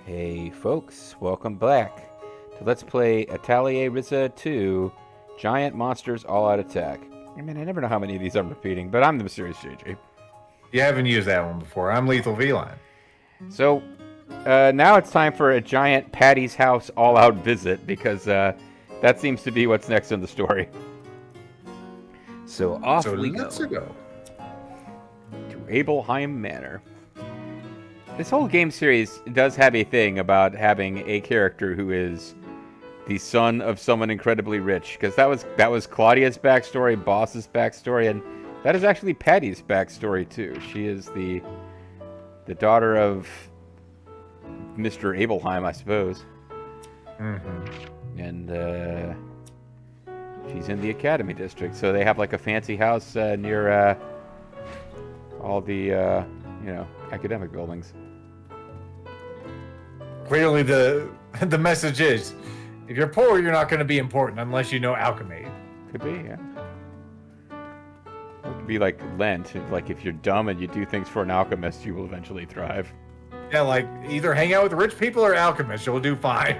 Hey folks, welcome back to Let's Play Atelier Ryza 2 Giant Monsters All Out Attack. I mean, I never know how many of these I'm repeating, but I'm the Mysterious JJ. You haven't used that one before. I'm Lethal Feline. So, now it's time for a giant Patty's House All Out visit, because that seems to be what's next in the story. So off we go. Let's go. To Abelheim Manor. This whole game series does have a thing about having a character who is the son of someone incredibly rich, because that was Claudia's backstory, Boss's backstory, and that is actually Patty's backstory too. She is the daughter of Mr. Abelheim, I suppose. Mm-hmm. And she's in the Academy District, so they have like a fancy house near all the academic buildings. Clearly, the message is, if you're poor, you're not going to be important unless you know alchemy. Could be, yeah. It could be like Lent. Like, if you're dumb and you do things for an alchemist, you will eventually thrive. Yeah, like, either hang out with rich people or alchemists. You'll do fine.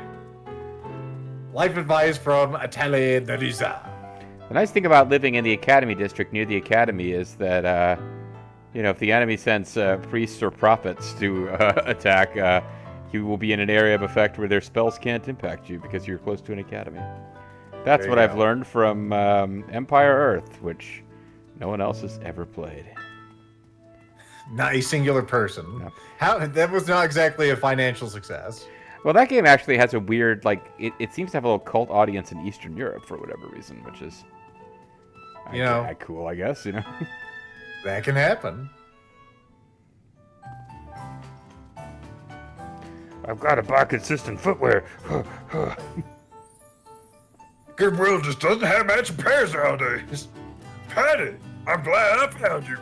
Life advice from Atelier Ryza. The nice thing about living in the Academy District near the Academy is that, if the enemy sends priests or prophets to attack, you will be in an area of effect where their spells can't impact you because you're close to an academy. That's what I've learned from Empire Earth, which no one else has ever played. Not a singular person. No. That was not exactly a financial success. Well, that game actually has a weird, it seems to have a little cult audience in Eastern Europe for whatever reason, which is, cool, I guess, That can happen. I've got to buy consistent footwear. Goodwill just doesn't have matching pairs nowadays. Patty, I'm glad I found you.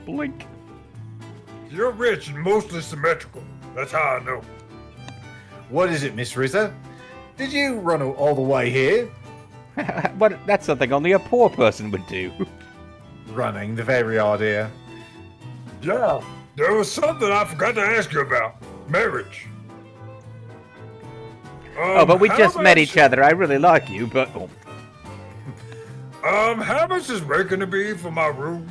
Blink. You're rich and mostly symmetrical. That's how I know. What is it, Miss Ryza? Did you run all the way here? But that's something only a poor person would do. Running, the very idea. Yeah, there was something I forgot to ask you about. Marriage. But we just met each other. I really like you, but... Oh. How much is rent gonna be for my room?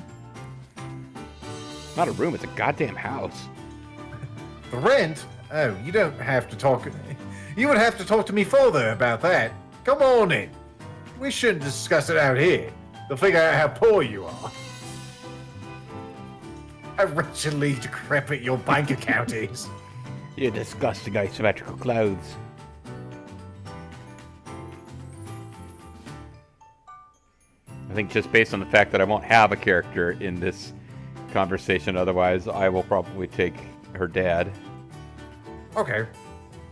Not a room, it's a goddamn house. The rent? Oh, you don't have to talk... You would have to talk to me further about that. Come on in. We shouldn't discuss it out here. They'll figure out how poor you are. How wretchedly decrepit your bank account is. Your disgusting asymmetrical clothes. I think just based on the fact that I won't have a character in this conversation, otherwise I will probably take her dad. Okay.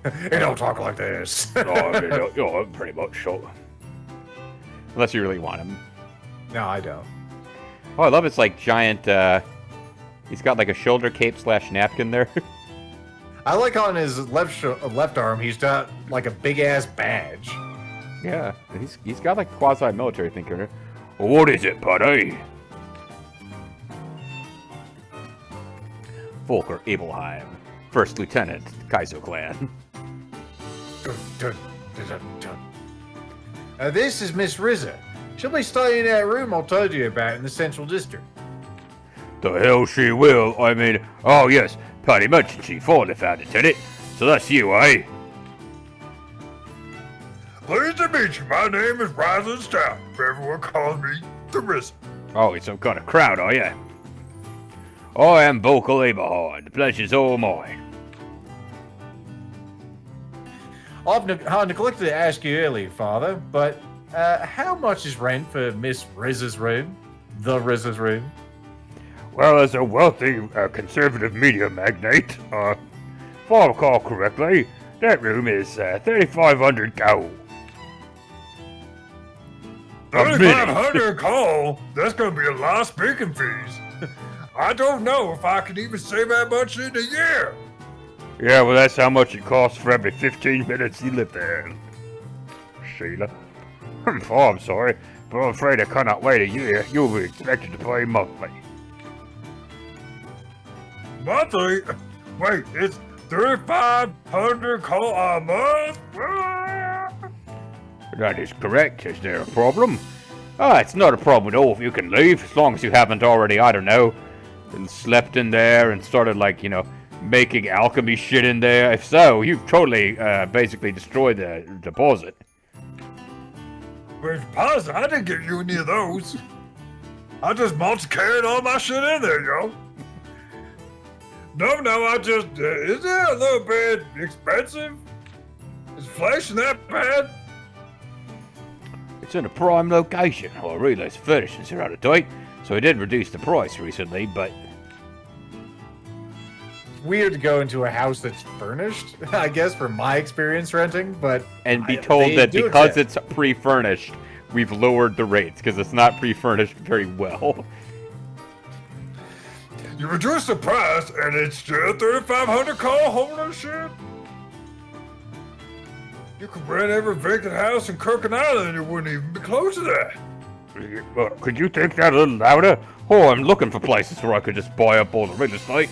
Hey, don't talk like this. I'm pretty much sure. Unless you really want him. No, I don't. Oh, I love his, giant, he's got, a shoulder cape / napkin there. I like on his left arm, he's got, a big-ass badge. Yeah, he's got, quasi-military thinking. What is it, buddy? Volker Abelheim, First Lieutenant, Kaizo Clan. This is Miss Ryza. She'll be staying in that room I told you about in the Central District. The hell she will. I mean, oh yes, Patty mentioned she finally found it, Lieutenant. So that's you, eh? Pleased to meet you. My name is Ryza Stout. Everyone calls me the Ryza. Oh, it's some kind of crowd, are ya? I am Volker Abelheim. The pleasure's all mine. I neglected to ask you earlier, Father, but how much is rent for Miss Ryza's room? The Ryza's room? Well, as a wealthy conservative media magnate, if I recall correctly, that room is 3,500 gold. 3,500 call? That's gonna be a lot of speaking fees. I don't know if I can even save that much in a year. Yeah, well, that's how much it costs for every 15 minutes you live there. Sheila. Oh, I'm sorry, but I'm afraid I cannot wait a year. You'll be expected to pay monthly. Monthly? Wait, it's 3,500 coal a month? That is correct. Is there a problem? It's not a problem at all if you can leave, as long as you haven't already, I don't know, and slept in there and started, like, you know, making alchemy shit in there. If so, you've totally, basically destroyed the deposit. Wait, deposit? I didn't get you any of those. I just multi-carried all my shit in there, yo. No, I just, is it a little bit expensive? Is inflation that bad? It's in a prime location. I realize furnishings are out of date, so I did reduce the price recently, but... It's weird to go into a house that's furnished, I guess, from my experience renting, but... And be told that because it's pre-furnished, we've lowered the rates, because it's not pre-furnished very well. You reduced the price, and it's still 3,500 coal holding shit? You could rent every vacant house in Kirkin Island and it wouldn't even be close to that. Could you take that a little louder? Oh, I'm looking for places where I could just buy up all the real estate.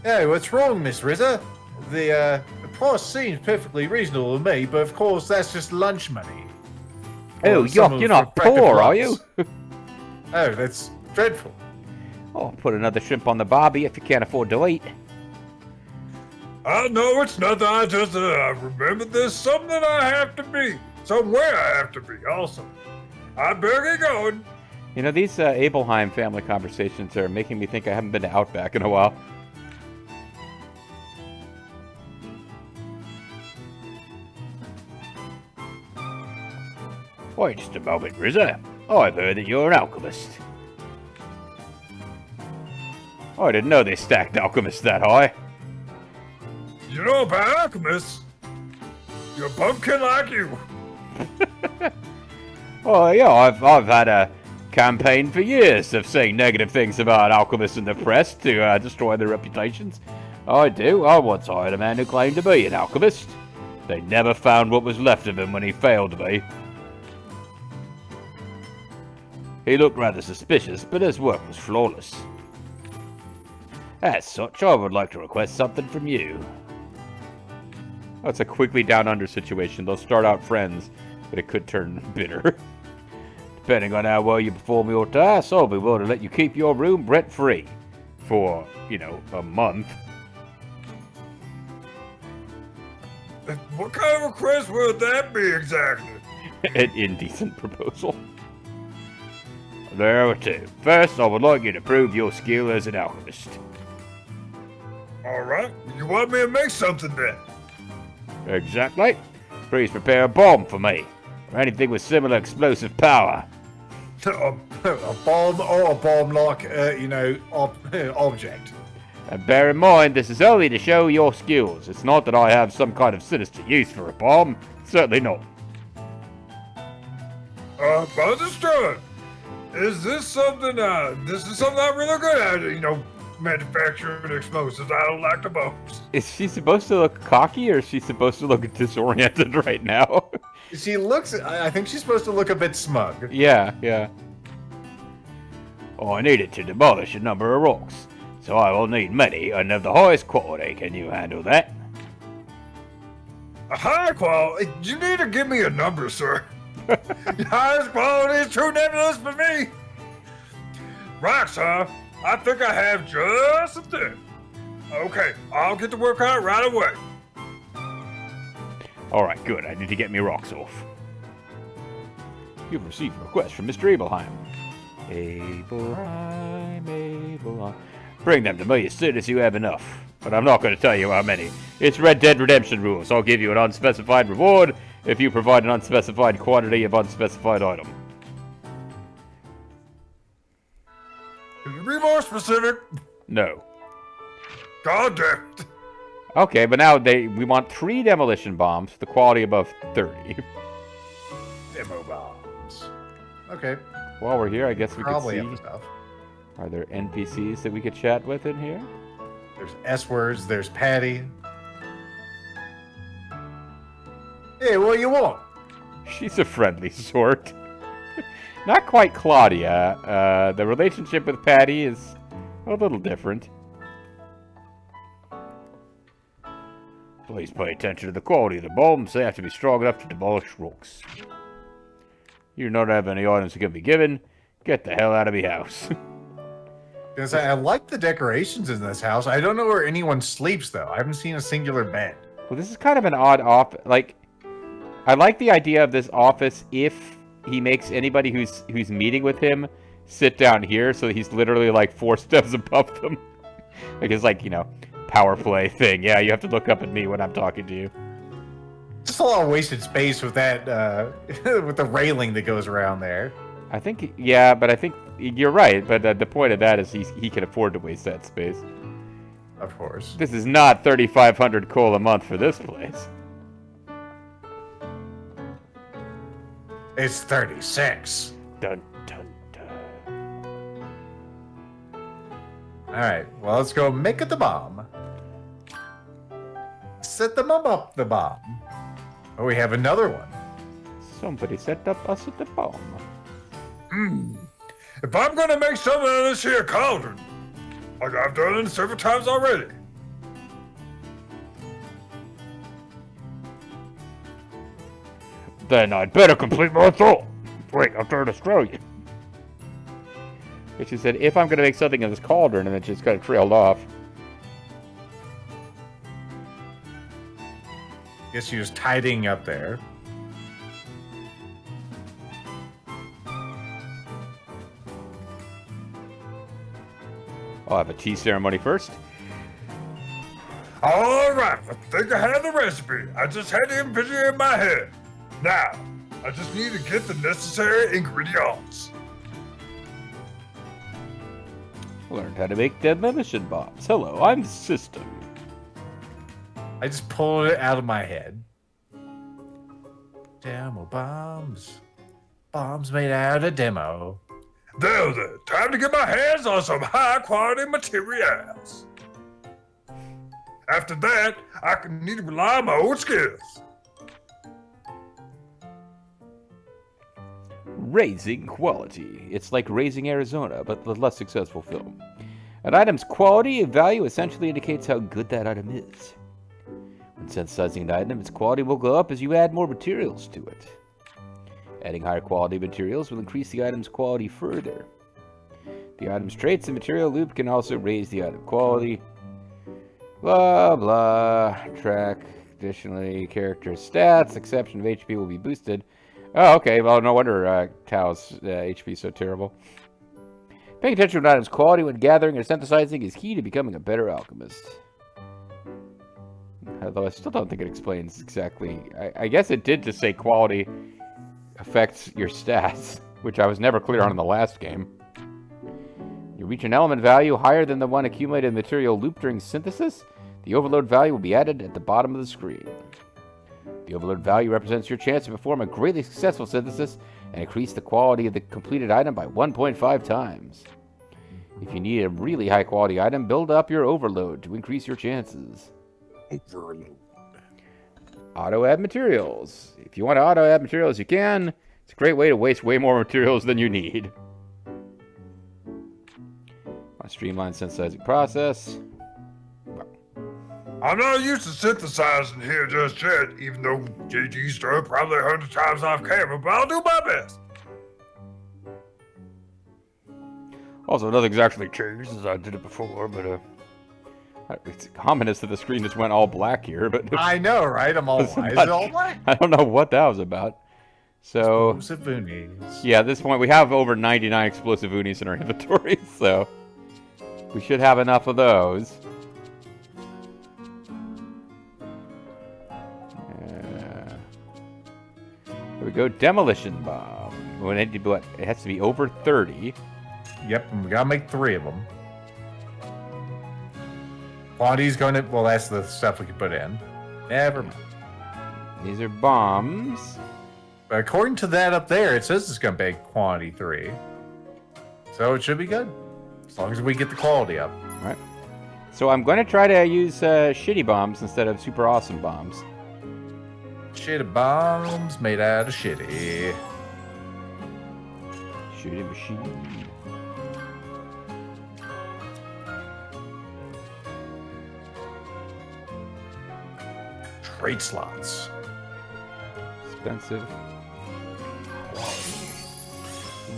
Hey, what's wrong, Miss Ryza? The price seems perfectly reasonable to me, but of course that's just lunch money. Oh, yuck, you're not poor, are you? Oh, that's dreadful. Oh, put another shrimp on the barbie if you can't afford to eat. I know it's nothing, I just remember there's something I have to be. Somewhere I have to be, also. I better get going. You know, these Abelheim family conversations are making me think I haven't been to Outback in a while. Wait just a moment, Ryza. I've heard that you're an alchemist. I didn't know they stacked alchemists that high. You know about alchemists? You're a pumpkin like you. Oh yeah, I've had a campaign for years of saying negative things about alchemists in the press to destroy their reputations. I do. I once hired a man who claimed to be an alchemist. They never found what was left of him when he failed me. He looked rather suspicious, but his work was flawless. As such, I would like to request something from you. Oh, it's a quickly down under situation. They'll start out friends, but it could turn bitter. Depending on how well you perform your tasks, I'll be willing to let you keep your room rent-free. For, you know, a month. What kind of request would that be exactly? An indecent proposal. There are two. First, I would like you to prove your skill as an alchemist. Alright, you want me to make something then? Exactly. Please prepare a bomb for me, or anything with similar explosive power. A bomb or a bomb-like, object. And bear in mind, this is only to show your skills. It's not that I have some kind of sinister use for a bomb. Certainly not. Understood. Is this something, I'm really good at, manufacturing explosives. I don't like the bombs. Is she supposed to look cocky, or is she supposed to look disoriented right now? She looks, I think she's supposed to look a bit smug. Yeah. Oh, I need it to demolish a number of rocks, so I will need many and of the highest quality. Can you handle that? A high quality? You need to give me a number, sir. The highest quality is too nebulous for me. Right, sir. I think I have just a thing. Okay, I'll get to work on it right away. Alright, good. I need to get me rocks off. You've received a request from Mr. Abelheim. Abelheim. Bring them to me as soon as you have enough. But I'm not going to tell you how many. It's Red Dead Redemption rules. I'll give you an unspecified reward if you provide an unspecified quantity of unspecified item. Can you be more specific? No. God damn it. Okay, but now we want 3 demolition bombs, the quality above 30. Demo bombs. Okay. While we're here, I guess we Probably could have the see. stuff. Are there NPCs that we could chat with in here? There's S-words, there's Patty. Hey, what do you want? She's a friendly sort. Not quite Claudia. The relationship with Patty is a little different. Please pay attention to the quality of the bombs. They have to be strong enough to demolish rocks. You do not have any items that can be given. Get the hell out of my house. Because I like the decorations in this house. I don't know where anyone sleeps, though. I haven't seen a singular bed. Well, this is kind of an odd office. Like, I like the idea of this office if he makes anybody who's meeting with him sit down here, so he's literally like 4 steps above them. Like it's like, you know, power play thing. Yeah, you have to look up at me when I'm talking to you. Just a lot of wasted space with that, with the railing that goes around there. I think, yeah, but I think you're right. But the point of that is he can afford to waste that space. Of course. This is not 3,500 coal a month for this place. It's 36. Dun, dun, dun. All right, well, let's go make it the bomb. Set them up the bomb. Oh, we have another one. Somebody set up us at the bomb. If I'm gonna make something out of this here cauldron, like I've done several times already, Then I'd better complete my thought. Wait, I'm trying to throw you. She said, if I'm going to make something in this cauldron, and then just kind of trailed off. Guess she was tidying up there. I'll have a tea ceremony first. all right, I think I have the recipe. I just had to envision it in my head. Now, I just need to get the necessary ingredients. Learned how to make demolition bombs. Hello, I'm System. I just pulled it out of my head. Demo bombs. Bombs made out of demo. There, time to get my hands on some high-quality materials. After that, I can need to rely on my own skills. Raising quality. It's like Raising Arizona, but with less successful film. An item's quality and value essentially indicates how good that item is. When synthesizing an item, its quality will go up as you add more materials to it. Adding higher quality materials will increase the item's quality further. The item's traits and material loop can also raise the item quality. Blah, blah. Track. Additionally, character stats. Exception of HP will be boosted. Oh, okay. Well, no wonder Tao's HP is so terrible. Paying attention to an item's quality when gathering or synthesizing is key to becoming a better alchemist. Although I still don't think it explains exactly. I guess it did just say quality affects your stats, which I was never clear on in the last game. You reach an element value higher than the one accumulated in the material loop during synthesis, the overload value will be added at the bottom of the screen. The overload value represents your chance to perform a greatly successful synthesis and increase the quality of the completed item by 1.5 times. If you need a really high quality item, build up your overload to increase your chances. Overload. Auto add materials. If you want to auto add materials, you can. It's a great way to waste way more materials than you need. Want to streamline synthesizing process. I'm not used to synthesizing here just yet, even though JG's done it probably 100 times off camera, but I'll do my best. Also, nothing's actually changed since I did it before, but it's ominous that the screen just went all black here, but I know, right? I'm all, why is it all black? I don't know what that was about. So, Explosive unis. yeah, at this point, we have over 99 explosive unis in our inventory, so we should have enough of those. Here we go, demolition bomb. We need to do what? It has to be over 30. Yep, and we gotta make 3 of them. Quantity's gonna, well, that's the stuff we can put in. Never mind. These are bombs. But according to that up there, it says it's gonna be quantity 3. So it should be good. As long as we get the quality up. Right. So I'm going to try to use shitty bombs instead of super awesome bombs. Shitty bombs made out of shitty. Shooting machine. Trade slots. Expensive.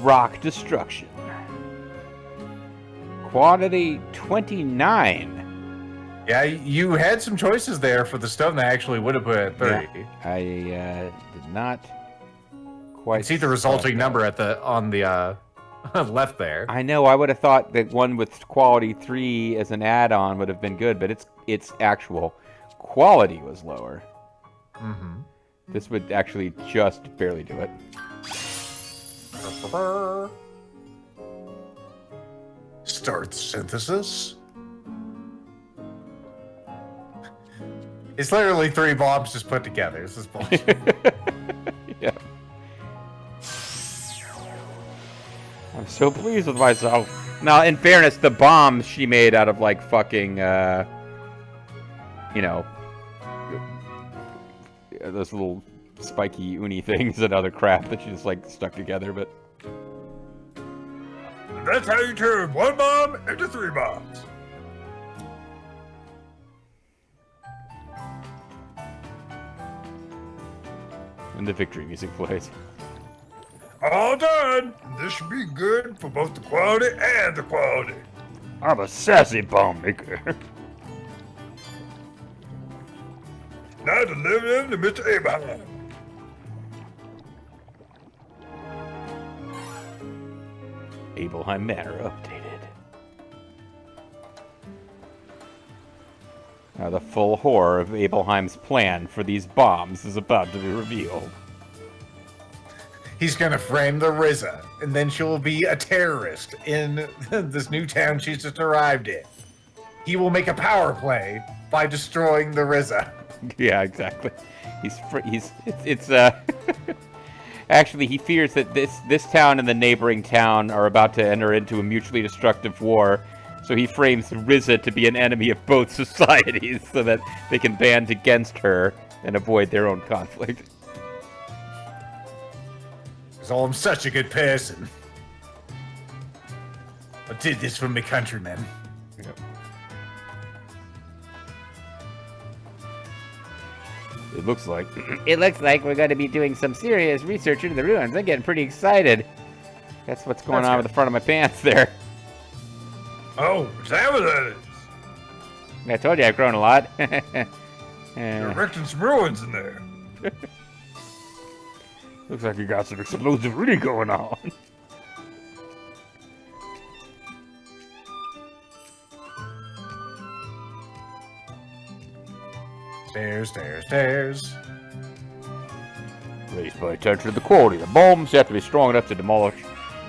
Rock destruction. Quantity 29. Yeah, you had some choices there for the stone that actually would have put at 30. Yeah, I did not quite See the resulting number at the on the left there. I know. I would have thought that one with quality 3 as an add-on would have been good, but its actual quality was lower. Mm-hmm. This would actually just barely do it. Start synthesis. It's literally 3 bombs just put together. This is bullshit. Yeah. I'm so pleased with myself. Now, in fairness, the bombs she made out of, like, fucking, you know, those little spiky uni things and other crap that she just, like, stuck together, but... That's how you turn 1 bomb into 3 bombs. And the victory music plays. All done. This should be good for both the quality and the quality. I'm a sassy bomb maker. Now deliver them to Mr. Abraham. Abelheim Manor updated. Now the full horror of Abelheim's plan for these bombs is about to be revealed. He's gonna frame the Ryza, and then she'll be a terrorist in this new town she's just arrived in. He will make a power play by destroying the Ryza. Yeah, exactly. Actually, he fears that this town and the neighboring town are about to enter into a mutually destructive war, so he frames Ryza to be an enemy of both societies so that they can band against her and avoid their own conflict. So I'm such a good person. I did this for my countrymen. Yep. It looks like we're going to be doing some serious research into the ruins. I'm getting pretty excited. That's what's going on with the front of my pants there. Oh, is that what that is? I told you I've grown a lot. You're erecting some ruins in there. Looks like you got some explosive reading going on. Stairs. Please pay attention to the quality. The bombs have to be strong enough to demolish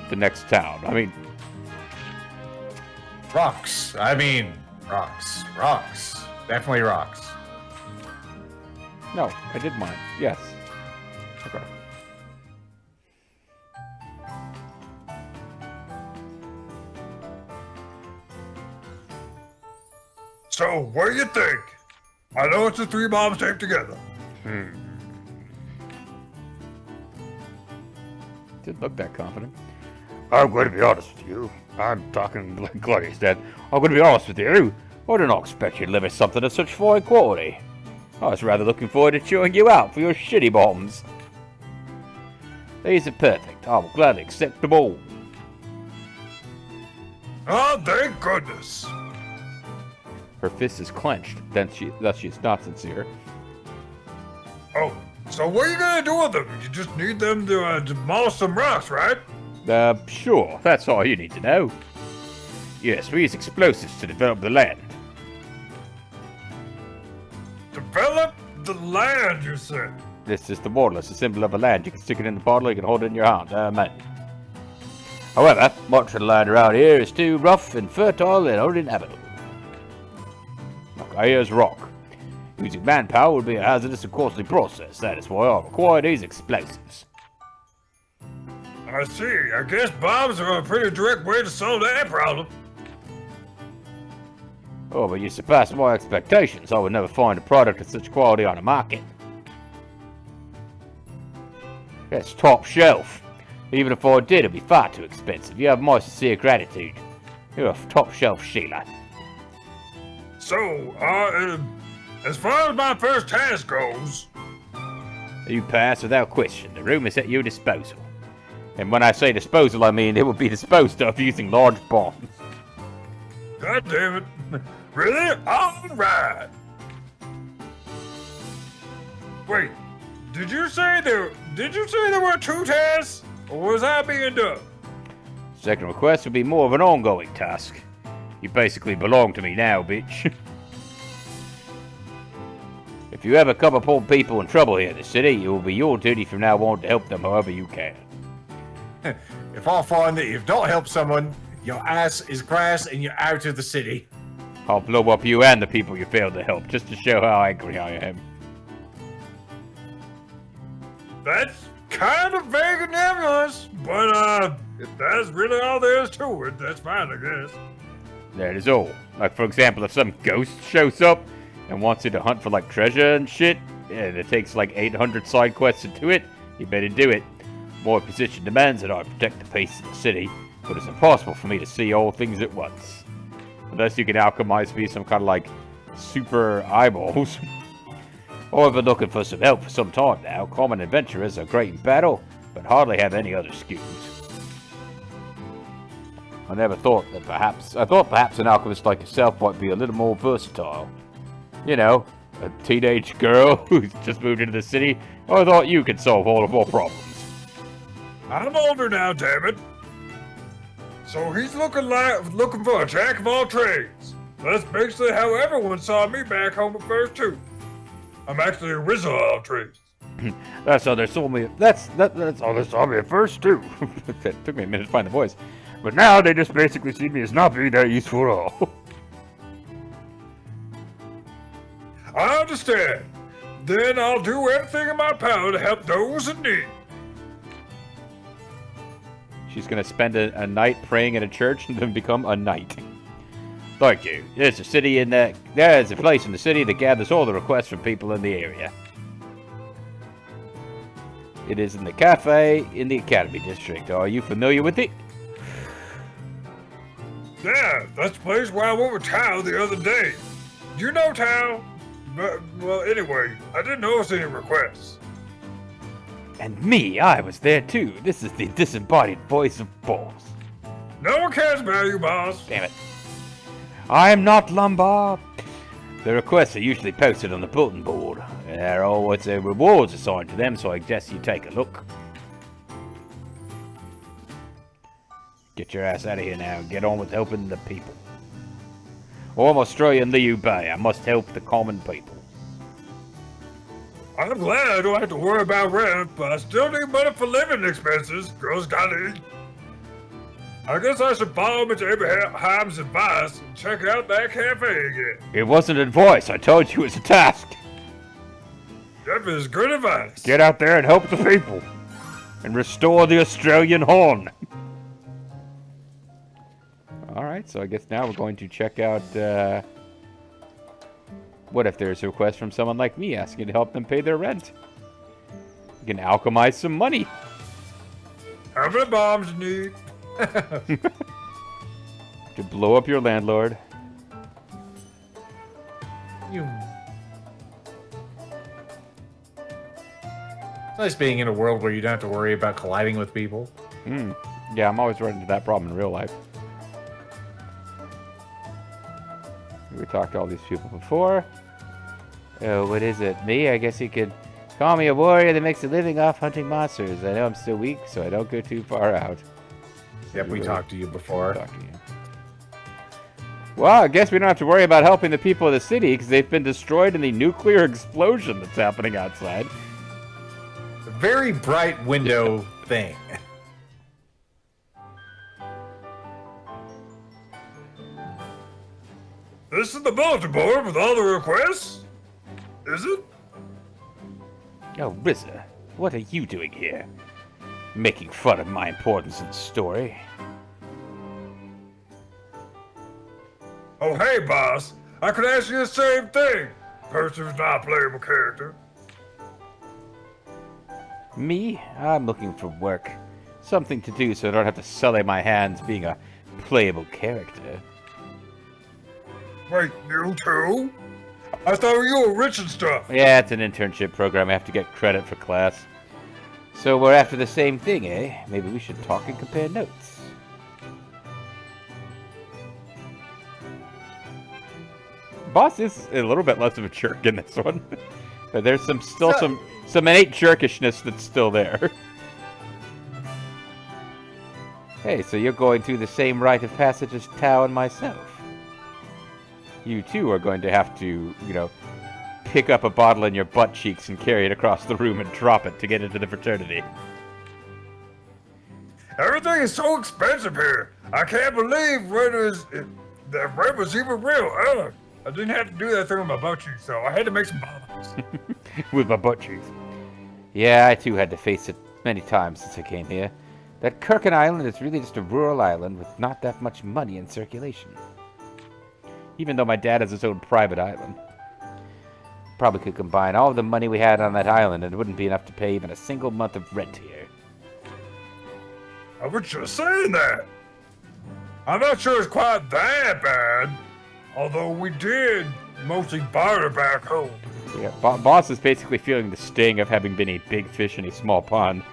the next town. I mean... Rocks. Rocks. Definitely rocks. No, I did mine. Yes. Okay. So, what do you think? I know it's the 3 bombs taped together. Didn't look that confident. I'm going to be honest with you. I'm talking like Glutty's dead. I'm going to be honest with you. I did not expect you to deliver something of such fine quality. I was rather looking forward to chewing you out for your shitty bombs. These are perfect. I will gladly accept them all. Oh, thank goodness. Her fist is clenched, thus she is not sincere. Oh, so what are you gonna do with them? You just need them to demolish some rocks, right? Sure. That's all you need to know. Yes, we use explosives to develop the land. Develop the land, you said. This is the model. It's a symbol of a land. You can stick it in the bottle, you can hold it in your hand. Man. However, much of the land around here is too rough and fertile and uninhabitable. Okay, here's rock. Using manpower would be a hazardous and costly process. That is why I require these explosives. I see. I guess bombs are a pretty direct way to solve that problem. Oh, but you surpassed my expectations. I would never find a product of such quality on the market. That's top shelf. Even if I did, it'd be far too expensive. You have my sincere gratitude. You're a top-shelf Sheila. So, as far as my first task goes... You pass without question. The room is at your disposal. And when I say disposal, I mean it will be disposed of using large bombs. God damn it. Really? Alright. Wait, did you say there were 2 tasks? Or was I being dumb? Second request would be more of an ongoing task. You basically belong to me now, bitch. If you ever come upon people in trouble here in the city, it will be your duty from now on to help them however you can. If I find that you don't help someone, your ass is grass and you're out of the city. I'll blow up you and the people you failed to help, just to show how angry I am. That's kind of vague and nebulous, but if that's really all there is to it, that's fine, I guess. That is all. Like, for example, if some ghost shows up and wants you to hunt for, like, treasure and shit, and it takes, like, 800 side quests to do it, you better do it. My position demands that I protect the peace of the city, but it's impossible for me to see all things at once. Unless you can alchemize me some kind of, like, super eyeballs. I've been looking for some help for some time now. Common adventurers are great in battle, but hardly have any other skills. I never thought that perhaps an alchemist like yourself might be a little more versatile. You know, a teenage girl who's just moved into the city. I thought you could solve all of our problems. I'm older now, damn it. So he's looking for a jack of all trades. That's basically how everyone saw me back home at first too. I'm actually a Ryza of all trades. That's how they saw me. That's how they saw me at first too. It took me a minute to find the voice, but now they just basically see me as not being that useful at all. I understand. Then I'll do everything in my power to help those in need. She's gonna spend a night praying in a church and then become a knight. Thank you. There's a place in the city that gathers all the requests from people in the area. It is in the cafe in the Academy District. Are you familiar with it? Yeah, that's the place where I went with Tao the other day. Do you know Tao? Well, anyway, I didn't notice any requests. And me, I was there too. This is the disembodied voice of balls. No one cares about you, boss. Damn it. I am not Lombard. The requests are usually posted on the bulletin board. There are always rewards assigned to them, so I suggest you take a look. Get your ass out of here now and get on with helping the people. I'm Australian Liu Bei. I must help the common people. I'm glad I don't have to worry about rent, but I still need money for living expenses. Girls gotta eat. I guess I should follow Mr. Abraham's advice and check out that cafe again. It wasn't advice. I told you it was a task. That is good advice. Get out there and help the people. And restore the Australian horn. Alright, so I guess now we're going to check out, what if there's a request from someone like me asking to help them pay their rent? You can alchemize some money. How many bombs you need? To blow up your landlord. It's nice being in a world where you don't have to worry about colliding with people. Yeah, I'm always running into that problem in real life. We talked to all these people before. Oh, what is it? Me? I guess you could call me a warrior that makes a living off hunting monsters. I know I'm still weak, so I don't go too far out. Yep, we talked to you before. Well, I guess we don't have to worry about helping the people of the city because they've been destroyed in the nuclear explosion that's happening outside. A very bright window thing. This is the bulletin board with all the requests? Is it? Oh, Ryza, what are you doing here? Making fun of my importance in the story. Oh, hey, boss. I could ask you the same thing. Person who's not a playable character. Me? I'm looking for work. Something to do so I don't have to sully my hands being a playable character. Wait, you too? I thought you were rich and stuff. Yeah, it's an internship program. I have to get credit for class. So we're after the same thing, eh? Maybe we should talk and compare notes. Boss is a little bit less of a jerk in this one. But there's some innate jerkishness that's still there. Hey, so you're going through the same rite of passage as Tao and myself. You too are going to have to, pick up a bottle in your butt cheeks and carry it across the room and drop it to get into the fraternity. Everything is so expensive here. I can't believe that rent was even real. I didn't have to do that thing with my butt cheeks, so I had to make some bottles. With my butt cheeks. Yeah, I too had to face it many times since I came here. That Kirkin Island is really just a rural island with not that much money in circulation. Even though my dad has his own private island. Probably could combine all of the money we had on that island and it wouldn't be enough to pay even a single month of rent here. I was just saying that. I'm not sure it's quite that bad. Although we did mostly barter back home. Yeah, Boss is basically feeling the sting of having been a big fish in a small pond.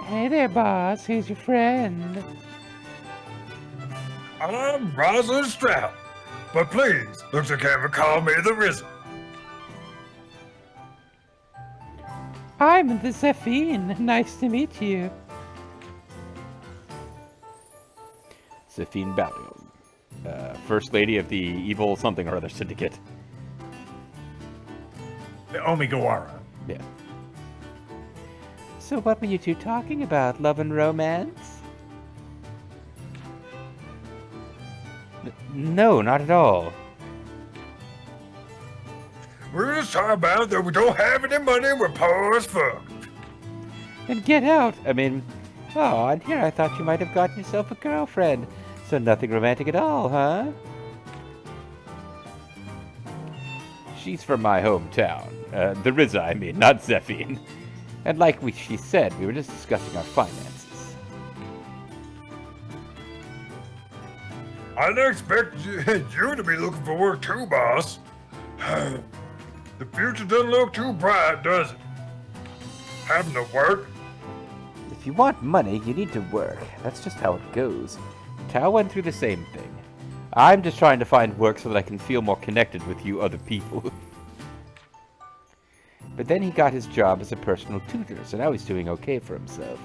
Hey there, boss. Who's your friend? I'm Ryza Strout. But please, don't you ever call me the Ryza. I'm the Zephine. Nice to meet you. Zephine Ballion, First Lady of the Evil Something or Other Syndicate. The Omigawara. Yeah. So what were you two talking about? Love and romance? No, not at all. We're just talking about that we don't have any money and we're poor as fuck. Then get out. I mean, Oh, and here I thought you might have gotten yourself a girlfriend. So nothing romantic at all, huh? she's from my hometown. The Ryza, I mean, not Zephine. And like she said, we were just discussing our finances. I didn't expect you to be looking for work too, boss. The future doesn't look too bright, does it? Having to work? If you want money, you need to work. That's just how it goes. Tao went through the same thing. I'm just trying to find work so that I can feel more connected with you other people. But then he got his job as a personal tutor, so now he's doing okay for himself.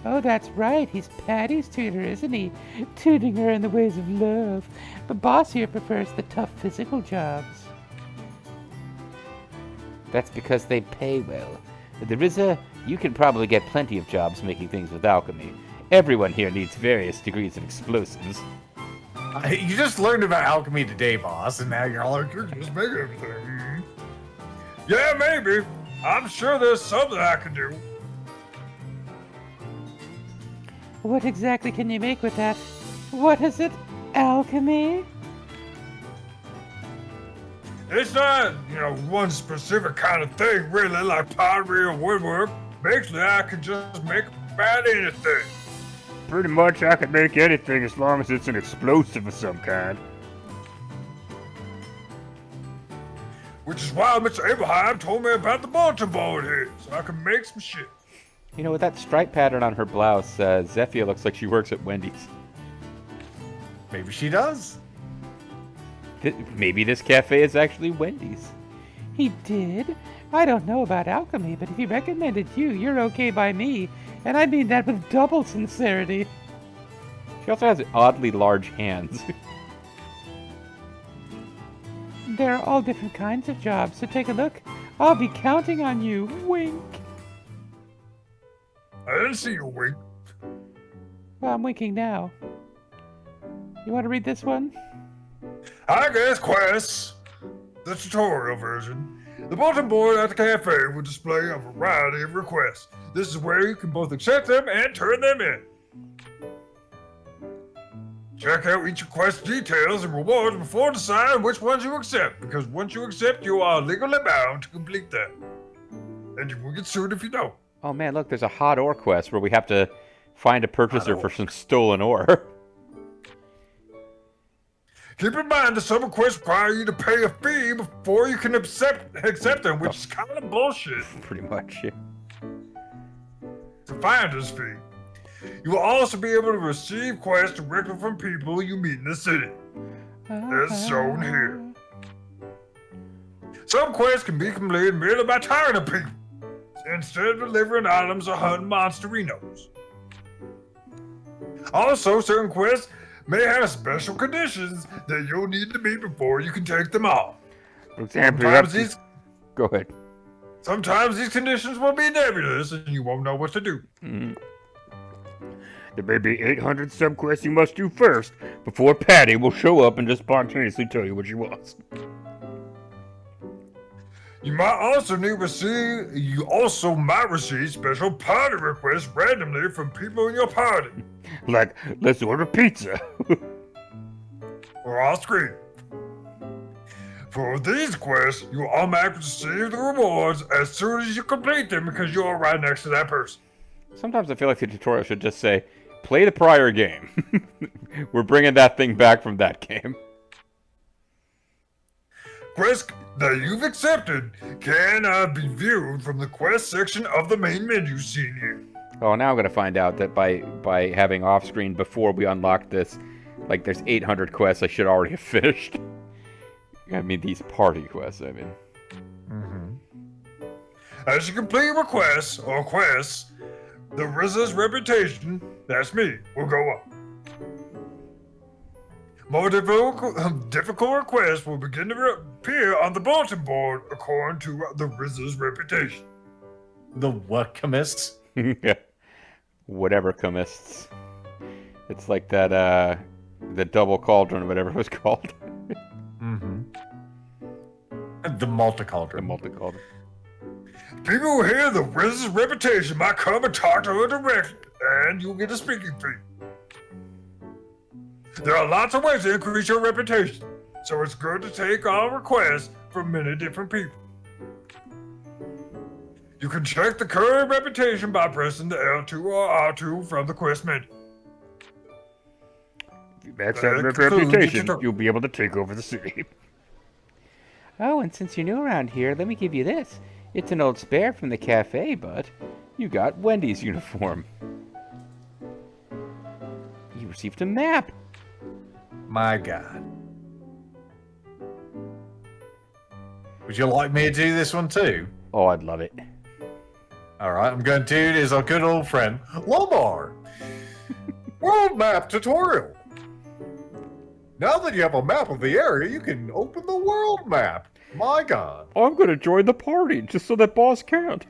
Oh, that's right. He's Patty's tutor, isn't he? Tutoring her in the ways of love. But Boss here prefers the tough physical jobs. That's because they pay well. The Ryza, you can probably get plenty of jobs making things with alchemy. Everyone here needs various degrees of explosives. You just learned about alchemy today, boss, and now you're all like, You can just make everything. Yeah, maybe. I'm sure there's something I can do. What exactly can you make with that? What is it? Alchemy? It's not, one specific kind of thing, really, like pottery or woodwork. Basically, I can just make about anything. Pretty much I can make anything as long as it's an explosive of some kind. Which is why Mr. Abraham told me about the bulletin board here, so I can make some shit. You know, with that stripe pattern on her blouse, Zephia looks like she works at Wendy's. maybe she does. Maybe this cafe is actually Wendy's. He did? I don't know about alchemy, but if he recommended you, you're okay by me. And I mean that with double sincerity. She also has oddly large hands. There are all different kinds of jobs, so take a look. I'll be counting on you. Wink. I didn't see you wink. Well, I'm winking now. You want to read this one? I guess quests. The tutorial version. The bulletin board at the cafe will display a variety of requests. This is where you can both accept them and turn them in. Check out each quest details and rewards before deciding which ones you accept, because once you accept, you are legally bound to complete them. And you will get sued if you don't. Oh man, look, there's a hot ore quest where we have to find a purchaser for some stolen ore. Keep in mind that some quests require you to pay a fee before you can accept them, which is kind of bullshit. Pretty much, yeah. It's a finder's fee. You will also be able to receive quests directly from people you meet in the city, as shown here. Some quests can be completed merely by tiring of people, instead of delivering items or hunting monsterinos. Also, certain quests may have special conditions that you'll need to meet before you can take them off. For example, Go ahead. Sometimes these conditions will be nebulous and you won't know what to do. there may be 800 subquests you must do first before Patty will show up and just spontaneously tell you what she wants. You also might receive special party requests randomly from people in your party. Like, let's order pizza. Or off screen. For these quests, you will automatically receive the rewards as soon as you complete them because you are right next to that person. Sometimes I feel like the tutorial should just say, play the prior game. We're bringing that thing back from that game. Quests that you've accepted can be viewed from the quest section of the main menu seen here. Oh, now I'm going to find out that by having off-screen before we unlock this, like there's 800 quests I should already have finished. I mean, these party quests, I mean. As you complete quests, the Ryza's reputation, that's me, will go up. More difficult requests will begin to appear on the bulletin board according to the Ryza's reputation. The what commists? Yeah. Whatever commists. It's like that, the double cauldron, whatever it was called. The multi-cauldron. The multi-cauldron. People who hear the Ryza's reputation might come and talk to her directly, and you'll get a speaking fee. There are lots of ways to increase your reputation, so it's good to take on requests from many different people. You can check the current reputation by pressing the L2 or R2 from the quest menu. If you max out your reputation, you'll be able to take over the city. Oh, and since you're new around here, let me give you this. It's an old spare from the cafe, but You got Wendy's uniform. you received a map. My God. Would you like me to do this one too? Oh, I'd love it. All right, I'm going to do it as our good old friend, Lomar. World map tutorial. Now that you have a map of the area, you can open the world map. My God. I'm going to join the party just so that boss can't.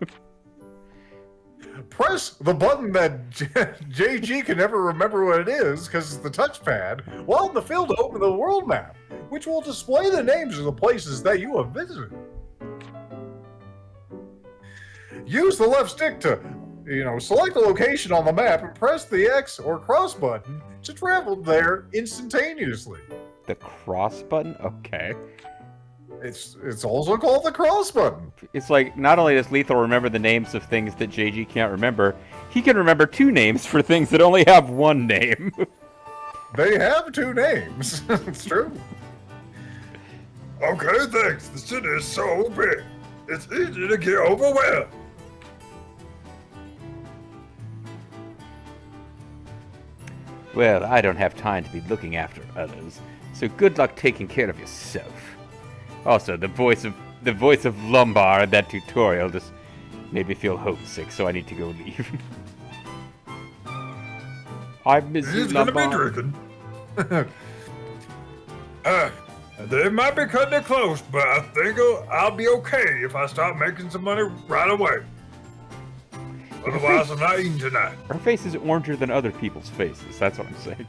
Press the button that JG can never remember what it is because it's the touchpad while in the field to open the world map, which will display the names of the places that you have visited. Use the left stick to, select a location on the map and press the X or cross button to travel there instantaneously. The cross button? Okay. It's also called the cross button. It's like, not only does Lethal remember the names of things that JG can't remember, he can remember two names for things that only have one name. They have two names. It's true. Okay, thanks. The city is so big. It's easy to get overwhelmed. Well, I don't have time to be looking after others, so good luck taking care of yourself. Also, the voice of Lumbar in that tutorial just made me feel homesick, so I need to go leave. I miss you, He's gonna be Lumbar. drinking. They might be cutting it close, but I think I'll be okay if I start making some money right away. Otherwise, I'm not eating tonight. Her face is oranger than other people's faces, that's what I'm saying.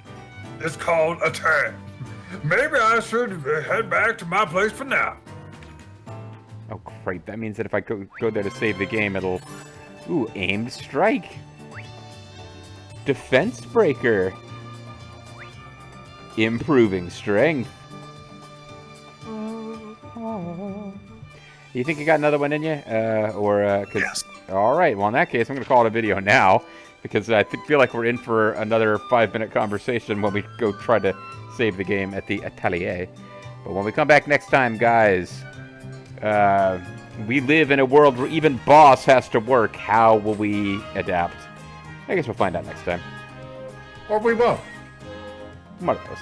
It's called a tag. Maybe I should head back to my place for now. Oh, great. That means that if I go there to save the game, it'll... Ooh, aimed strike. Defense breaker. improving strength. You think you got another one in you? Yes. All right. Well, in that case, I'm going to call it a video now because I feel like we're in for another 5-minute conversation when we go try to save the game at the Atelier. But when we come back next time, guys, we live in a world where even Boss has to work. How will we adapt? I guess we'll find out next time. Or we won't. One of those.